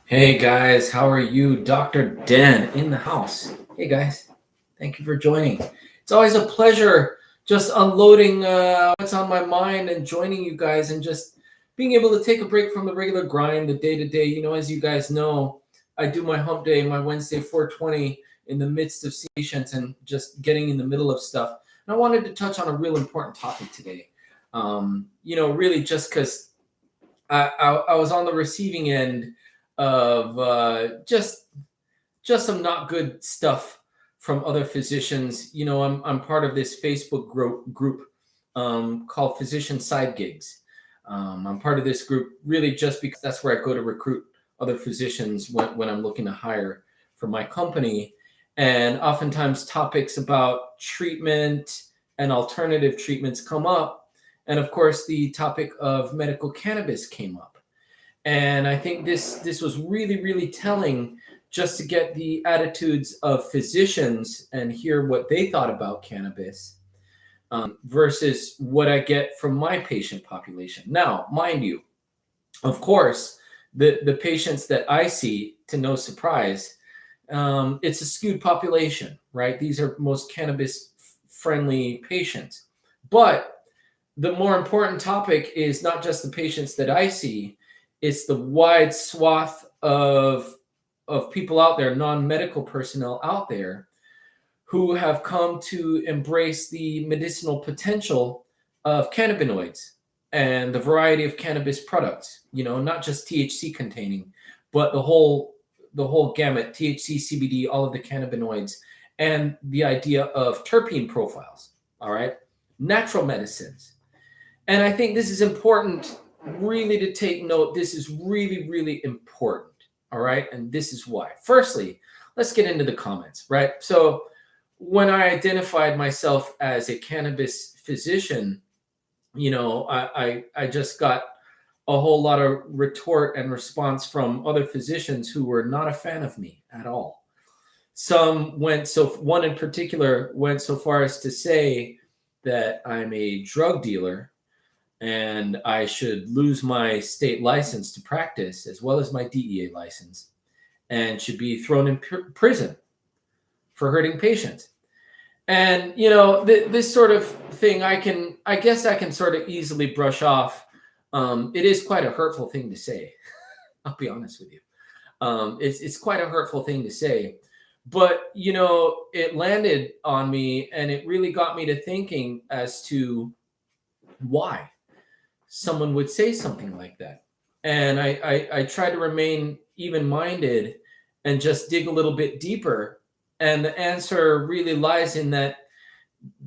Hey guys, how are you? Dr. Dan in the house. Hey guys, thank you for joining. It's always a pleasure just unloading what's on my mind and joining you guys and just being able to take a break from the regular grind, the day to day. As you guys know, I do my hump day, my Wednesday 420 in the midst of patients and just getting in the middle of stuff. And I wanted to touch on a real important topic today. Really just because I was on the receiving end of just some not good stuff from other physicians. I'm part of this Facebook group called Physician Side Gigs. I'm part of this group really just because that's where I go to recruit other physicians when I'm looking to hire for my company. And oftentimes topics about treatment and alternative treatments come up. And of course, the topic of medical cannabis came up. And I think this was really, really telling just to get the attitudes of physicians and hear what they thought about cannabis versus what I get from my patient population. Now, mind you, of course, the patients that I see, to no surprise, it's a skewed population, right? These are most cannabis friendly patients. But the more important topic is not just the patients that I see, it's the wide swath of people out there, non-medical personnel out there, who have come to embrace the medicinal potential of cannabinoids and the variety of cannabis products. Not just THC containing, but the whole gamut: THC, CBD, all of the cannabinoids, and the idea of terpene profiles. All right, natural medicines. And I think this is important really to take note. This is really, really important. All right. And this is why. Firstly, let's get into the comments, right? So when I identified myself as a cannabis physician, I just got a whole lot of retort and response from other physicians who were not a fan of me at all. One in particular went so far as to say that I'm a drug dealer and I should lose my state license to practice as well as my DEA license and should be thrown in prison for hurting patients. And, this sort of thing, I guess I can sort of easily brush off. It is quite a hurtful thing to say. I'll be honest with you. It's quite a hurtful thing to say, but, it landed on me and it really got me to thinking as to why someone would say something like that. And I try to remain even-minded and just dig a little bit deeper. And the answer really lies in that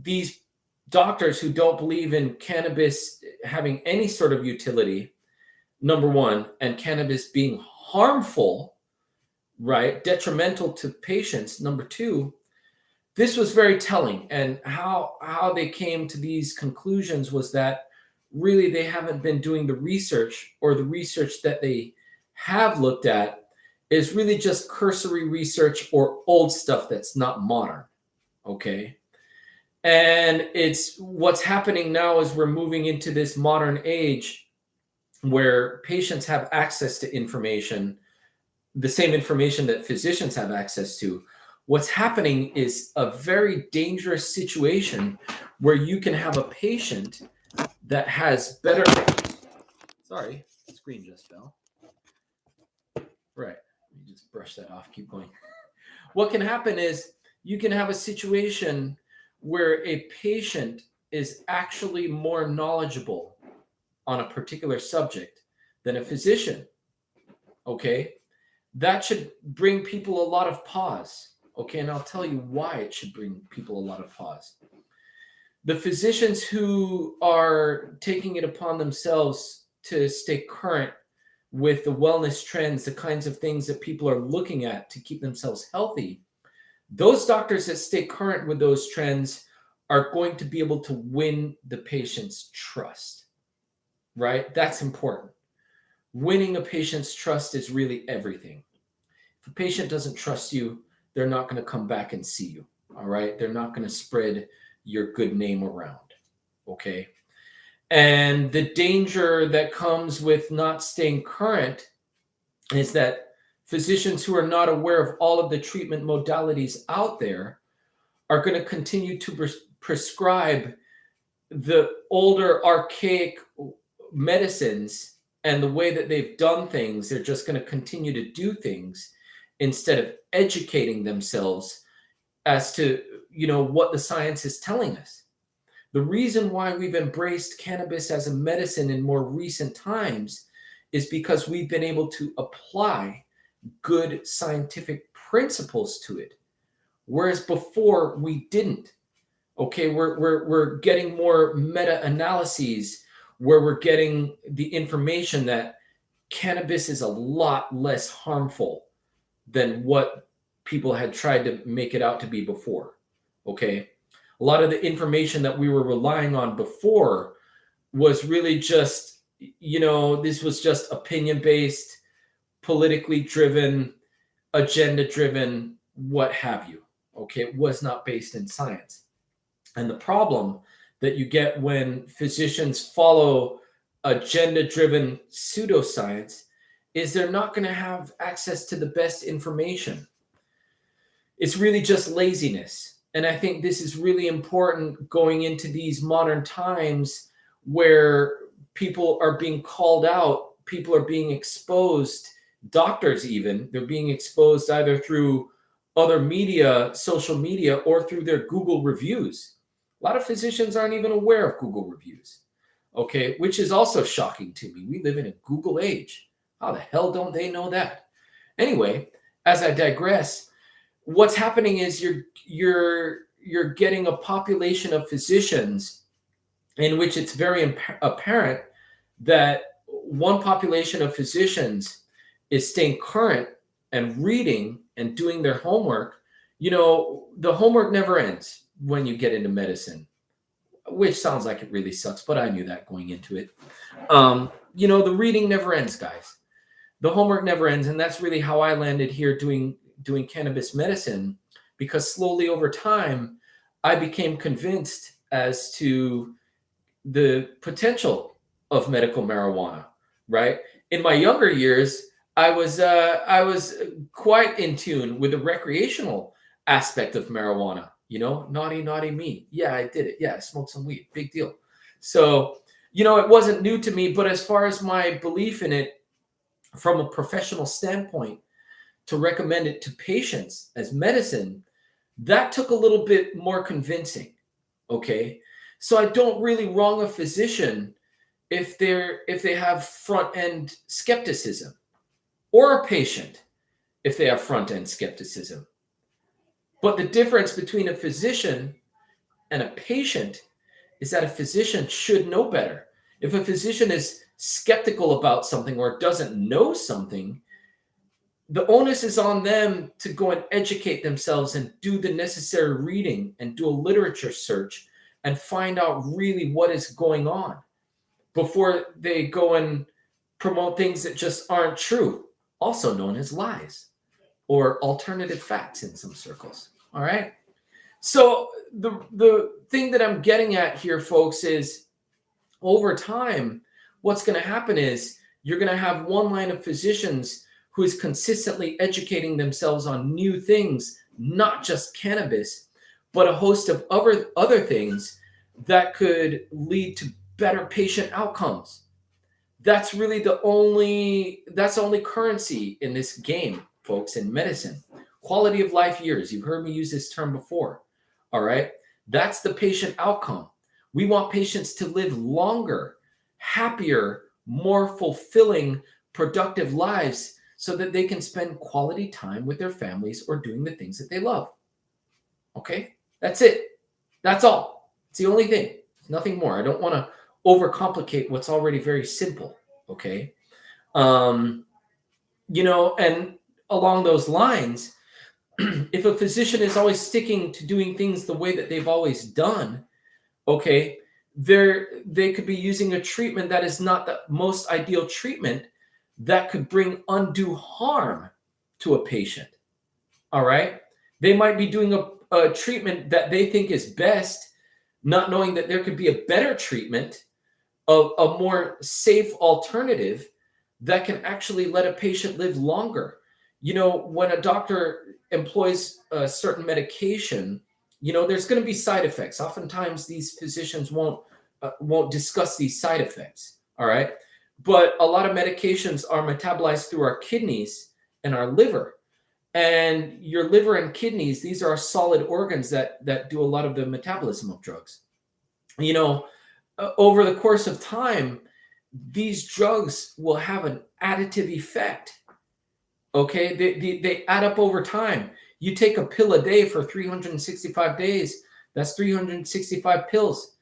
these doctors who don't believe in cannabis having any sort of utility, number one, and cannabis being harmful, right, detrimental to patients, number two, this was very telling. And how they came to these conclusions was that really they haven't been doing the research, or the research that they have looked at is really just cursory research or old stuff that's not modern. Okay. And it's what's happening now is we're moving into this modern age where patients have access to information, the same information that physicians have access to. What's happening is a very dangerous situation where you can have a patient that has better. Sorry, the screen just fell. Right. Let me just brush that off. Keep going. What can happen is you can have a situation where a patient is actually more knowledgeable on a particular subject than a physician. Okay. That should bring people a lot of pause. Okay. And I'll tell you why it should bring people a lot of pause. The physicians who are taking it upon themselves to stay current with the wellness trends, the kinds of things that people are looking at to keep themselves healthy, those doctors that stay current with those trends are going to be able to win the patient's trust, right? That's important. Winning a patient's trust is really everything. If a patient doesn't trust you, they're not going to come back and see you, all right? They're not going to spread your good name around, okay? And the danger that comes with not staying current is that physicians who are not aware of all of the treatment modalities out there are going to continue to prescribe the older, archaic medicines and the way that they've done things. They're just going to continue to do things instead of educating themselves as to, what the science is telling us. The reason why we've embraced cannabis as a medicine in more recent times is because we've been able to apply good scientific principles to it, whereas before we didn't. Okay, we're getting more meta-analyses where we're getting the information that cannabis is a lot less harmful than what people had tried to make it out to be before. Okay, a lot of the information that we were relying on before was really just, this was just opinion-based, politically driven, agenda-driven, what have you. Okay, it was not based in science. And the problem that you get when physicians follow agenda-driven pseudoscience is they're not going to have access to the best information. It's really just laziness. And I think this is really important going into these modern times where people are being called out, people are being exposed, doctors even, they're being exposed either through other media, social media, or through their Google reviews. A lot of physicians aren't even aware of Google reviews, okay, which is also shocking to me. We live in a Google age. How the hell don't they know that? Anyway, as I digress, what's happening is you're getting a population of physicians in which it's very apparent that one population of physicians is staying current and reading and doing their homework. The homework never ends when you get into medicine, which sounds like it really sucks, but I knew that going into it. The reading never ends, guys. The homework never ends. And that's really how I landed here doing cannabis medicine, because slowly over time, I became convinced as to the potential of medical marijuana, right? In my younger years, I was quite in tune with the recreational aspect of marijuana. Naughty me. Yeah, I did it. Yeah, I smoked some weed. Big deal. So, it wasn't new to me, but as far as my belief in it from a professional standpoint, to recommend it to patients as medicine, that took a little bit more convincing. Okay. So I don't really wrong a physician if they have front end skepticism, or a patient if they have front end skepticism. But the difference between a physician and a patient is that a physician should know better. If a physician is skeptical about something or doesn't know something, the onus is on them to go and educate themselves and do the necessary reading and do a literature search and find out really what is going on before they go and promote things that just aren't true, also known as lies or alternative facts in some circles. All right. So the thing that I'm getting at here, folks, is over time, what's going to happen is you're going to have one line of physicians who is consistently educating themselves on new things, not just cannabis, but a host of other things that could lead to better patient outcomes. That's really the only currency in this game, folks, in medicine. Quality of life years. You've heard me use this term before. All right. That's the patient outcome. We want patients to live longer, happier, more fulfilling, productive lives so that they can spend quality time with their families or doing the things that they love. Okay. That's it. That's all. It's the only thing. It's nothing more. I don't want to overcomplicate what's already very simple. Okay. And along those lines, if a physician is always sticking to doing things the way that they've always done, okay, they could be using a treatment that is not the most ideal treatment that could bring undue harm to a patient. All right. They might be doing a treatment that they think is best, not knowing that there could be a better treatment, a more safe alternative that can actually let a patient live longer. When a doctor employs a certain medication, there's going to be side effects. Oftentimes, these physicians won't discuss these side effects. All right, but a lot of medications are metabolized through our kidneys and our liver. And your liver and kidneys, these are solid organs that do a lot of the metabolism of drugs. Over the course of time, these drugs will have an additive effect. Okay, they add up over time. You take a pill a day for 365 days. That's 365 pills.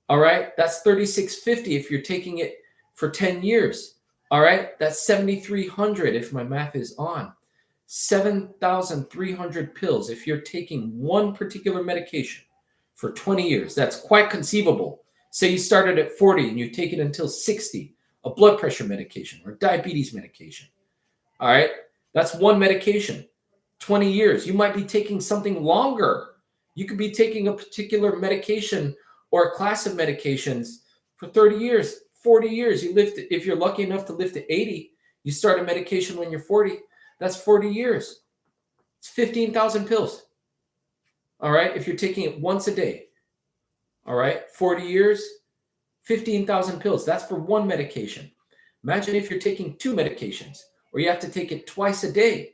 All right, that's 3650 if you're taking it for 10 years. All right, that's 7,300 if my math is on. 7,300 pills if you're taking one particular medication for 20 years. That's quite conceivable. Say you started at 40 and you take it until 60, a blood pressure medication or diabetes medication. All right, that's one medication. 20 years. You might be taking something longer. You could be taking a particular medication or a class of medications for 30 years, 40 years. You live if you're lucky enough to live to 80, you start a medication when you're 40. That's 40 years. It's 15,000 pills. All right. If you're taking it once a day. All right. 40 years, 15,000 pills. That's for one medication. Imagine if you're taking two medications or you have to take it twice a day.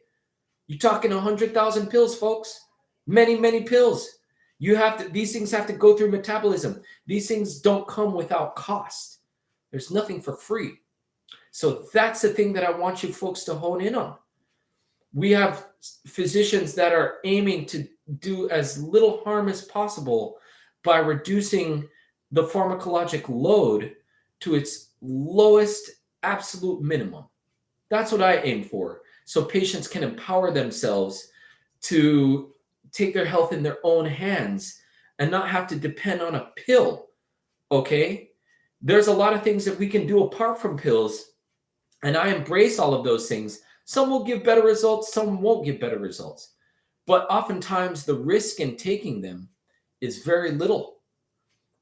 You're talking 100,000 pills, folks. Many, many pills. These things have to go through metabolism. These things don't come without cost. There's nothing for free. So that's the thing that I want you folks to hone in on. We have physicians that are aiming to do as little harm as possible by reducing the pharmacologic load to its lowest absolute minimum. That's what I aim for. So patients can empower themselves to take their health in their own hands and not have to depend on a pill. Okay? There's a lot of things that we can do apart from pills, and I embrace all of those things. Some will give better results, some won't give better results. But oftentimes the risk in taking them is very little.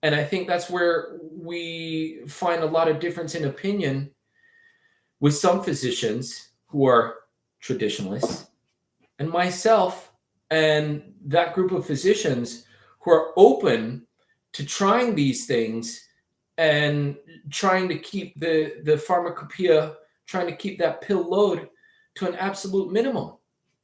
And I think that's where we find a lot of difference in opinion with some physicians who are traditionalists and myself and that group of physicians who are open to trying these things and trying to keep the pharmacopoeia, trying to keep that pill load to an absolute minimum.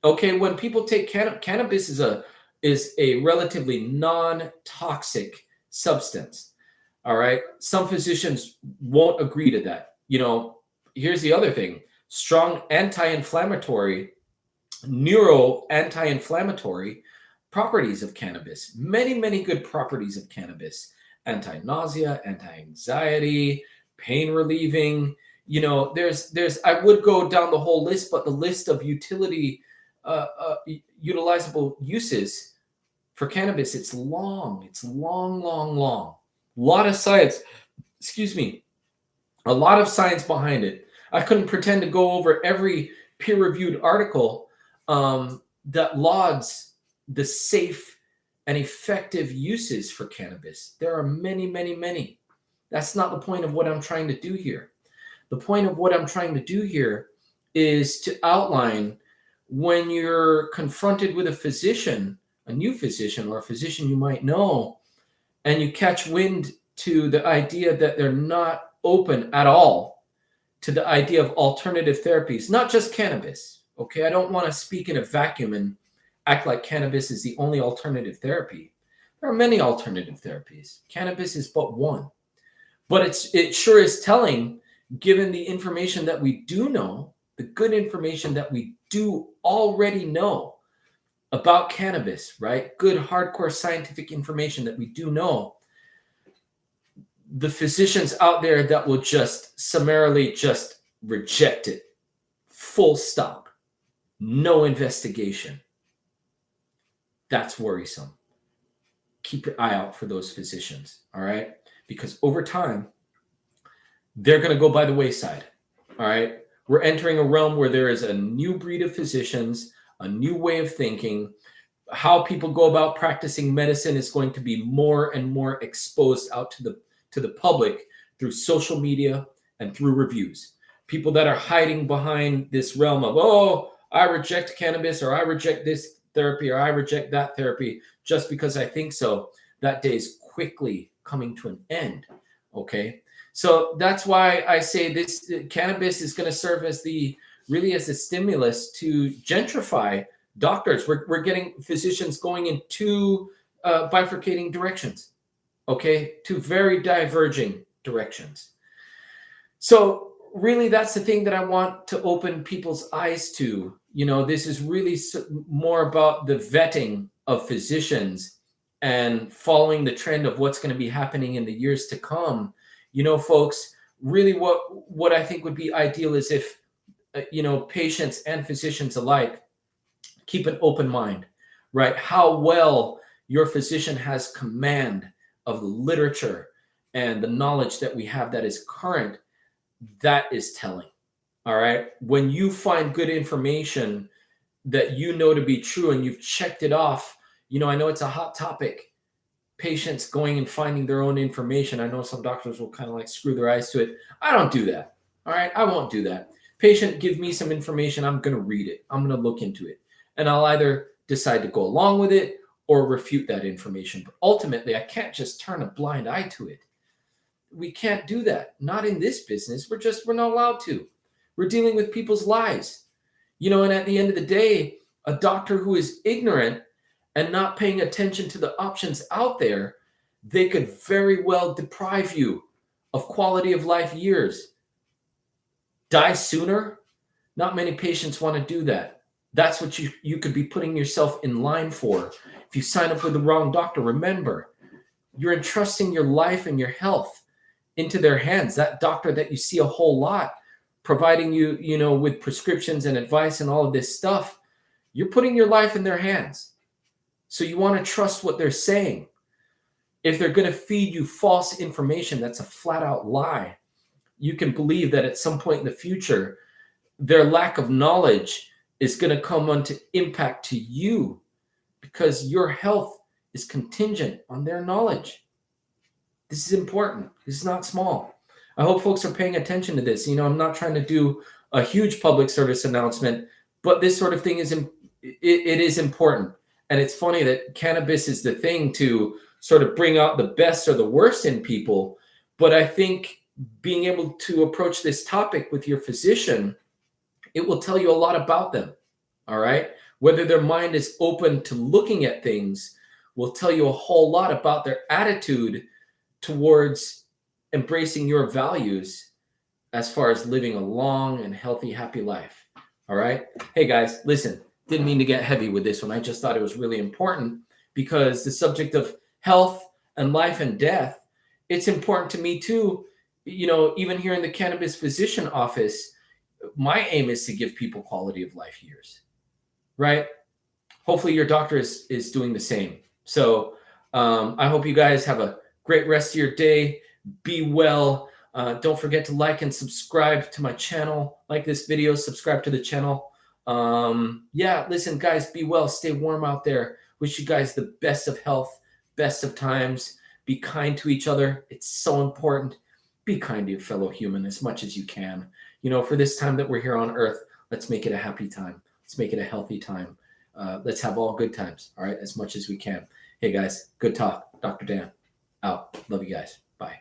Okay, when people take cannabis is a relatively non-toxic substance. All right, some physicians won't agree to that. Here's the other thing: strong anti-inflammatory, anti-inflammatory properties of cannabis. Many, many good properties of cannabis: anti-nausea, anti-anxiety, pain relieving. There's I would go down the whole list, but the list of utilizable uses for cannabis, it's long. It's long. A lot of science, a lot of science behind it. I couldn't pretend to go over every peer-reviewed article that lauds the safe and effective uses for cannabis. There are many, many, many. That's not the point of what I'm trying to do here. The point of what I'm trying to do here is to outline when you're confronted with a physician, a new physician or a physician you might know, and you catch wind to the idea that they're not open at all to the idea of alternative therapies, not just cannabis. Okay, I don't want to speak in a vacuum and act like cannabis is the only alternative therapy. There are many alternative therapies. Cannabis is but one. But it sure is telling, given the information that we do know, the good information that we do already know about cannabis, right? Good, hardcore scientific information that we do know. The physicians out there that will just summarily just reject it. Full stop. No investigation. That's worrisome. Keep your eye out for those physicians, all right? Because over time, they're going to go by the wayside, all right? We're entering a realm where there is a new breed of physicians, a new way of thinking. How people go about practicing medicine is going to be more and more exposed out to the public through social media and through reviews. People that are hiding behind this realm of, oh, I reject cannabis, or I reject this therapy, or I reject that therapy just because I think so, that day is quickly coming to an end. Okay. So that's why I say this cannabis is going to serve as really as a stimulus to gentrify doctors. We're getting physicians going in two bifurcating directions. Okay. Two very diverging directions. So really, that's the thing that I want to open people's eyes to. This is really more about the vetting of physicians and following the trend of what's going to be happening in the years to come. Folks, really what I think would be ideal is if, patients and physicians alike keep an open mind, right? How well your physician has command of the literature and the knowledge that we have that is current, that is telling. All right. When you find good information that you know to be true and you've checked it off, I know it's a hot topic. Patients going and finding their own information. I know some doctors will kind of like screw their eyes to it. I don't do that. All right. I won't do that. Patient, give me some information. I'm going to read it. I'm going to look into it. And I'll either decide to go along with it or refute that information. But ultimately, I can't just turn a blind eye to it. We can't do that. Not in this business. We're not allowed to. We're dealing with people's lives. And at the end of the day, a doctor who is ignorant and not paying attention to the options out there, they could very well deprive you of quality of life years. Die sooner? Not many patients want to do that. That's what you could be putting yourself in line for. If you sign up with the wrong doctor, remember, you're entrusting your life and your health into their hands. That doctor that you see a whole lot, providing you, with prescriptions and advice and all of this stuff, you're putting your life in their hands. So you want to trust what they're saying. If they're going to feed you false information, that's a flat out lie. You can believe that at some point in the future, their lack of knowledge is going to come onto impact to you because your health is contingent on their knowledge. This is important. This is not small. I hope folks are paying attention to this. I'm not trying to do a huge public service announcement, but this sort of thing is important. And it's funny that cannabis is the thing to sort of bring out the best or the worst in people. But I think being able to approach this topic with your physician, it will tell you a lot about them. All right. Whether their mind is open to looking at things will tell you a whole lot about their attitude towards embracing your values as far as living a long and healthy, happy life. All right. Hey guys, listen, didn't mean to get heavy with this one. I just thought it was really important because the subject of health and life and death, it's important to me too. Even here in the cannabis physician office, my aim is to give people quality of life years, right? Hopefully your doctor is doing the same. So I hope you guys have a great rest of your day. Be well. Don't forget to like and subscribe to my channel. Like this video, subscribe to the channel. Listen, guys, be well. Stay warm out there. Wish you guys the best of health, best of times. Be kind to each other. It's so important. Be kind to your fellow human as much as you can. For this time that we're here on earth, let's make it a happy time. Let's make it a healthy time. Let's have all good times, all right, as much as we can. Hey, guys, good talk. Dr. Dan, out. Love you guys. Bye.